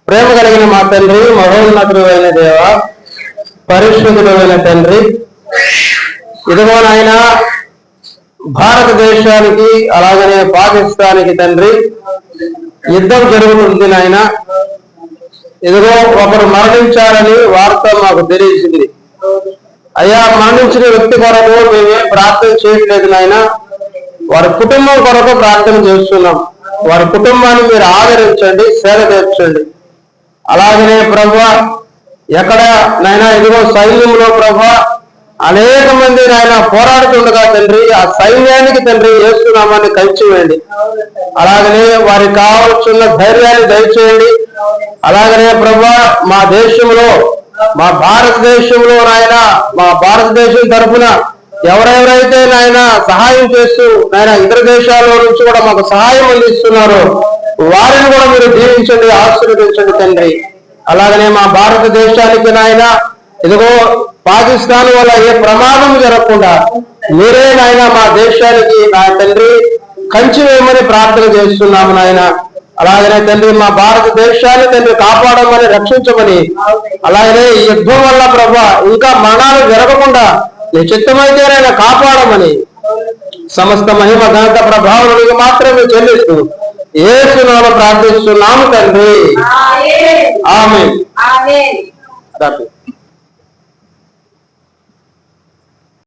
ప్రేమ కలిగిన మా తండ్రి, మహోన్నతుడు అయిన దేవ, పరిశుద్ధుడు అయిన తండ్రి, ఇదిగో నాయన భారతదేశానికి అలాగనే పాకిస్తాన్కి తండ్రి యుద్ధం జరుగుతుంది నాయన. ఇదిగో ఒకరు మరణించారని వార్త మాకు తెలిసింది అయ్యా. మరణించిన వ్యక్తి కొరకు మేమేం ప్రార్థన చేయట్లేదు నాయన, వారి కుటుంబం కొరకు ప్రార్థన చేస్తున్నాం. వారి కుటుంబాన్ని మీరు ఆదరించండి, సేద తీర్చండి. అలాగనే ప్రభువా ఎక్కడ నాయన ఇదిగో సైన్యంలో ప్రభువా అనేక మంది నాయన పోరాడుతుండగా తండ్రి ఆ సైన్యానికి తండ్రి యేసునామాన్ని కలిసివేయండి. అలాగనే వారికి కావాల్సిన ధైర్యాన్ని దయచేయండి. అలాగనే ప్రభువా మా దేశంలో, మా భారతదేశంలో నాయన, మా భారతదేశం తరఫున ఎవరెవరైతే నాయన సహాయం చేస్తూ నాయన ఇతర దేశాల నుంచి కూడా మాకు సహాయం అందిస్తున్నారో వారిని కూడా మీరు దీవించండి, ఆశీర్వదించండి తండ్రి. అలాగనే మా భారతదేశానికి నాయన ఇదిగో పాకిస్తాన్ వల్ల ఏ ప్రమాదం జరగకుండా మీరే నాయన మా దేశానికి నా తండ్రి కంచి వేయమని ప్రార్థన చేస్తున్నాము నాయన. అలాగనే తండ్రి మా భారతదేశాన్ని తండ్రి కాపాడమని, రక్షించమని, అలాగనే ఈ యుద్ధం వల్ల ప్రభా ఇంకా మరణాలు జరగకుండా నీ చిత్తమైతే నాయన కాపాడమని సమస్త మహిమ ఘనత ప్రభావానికి మాత్రమే చెల్లిస్తూ యేసునామములో ప్రార్థిస్తున్నాము తండ్రి. ఆమేన్.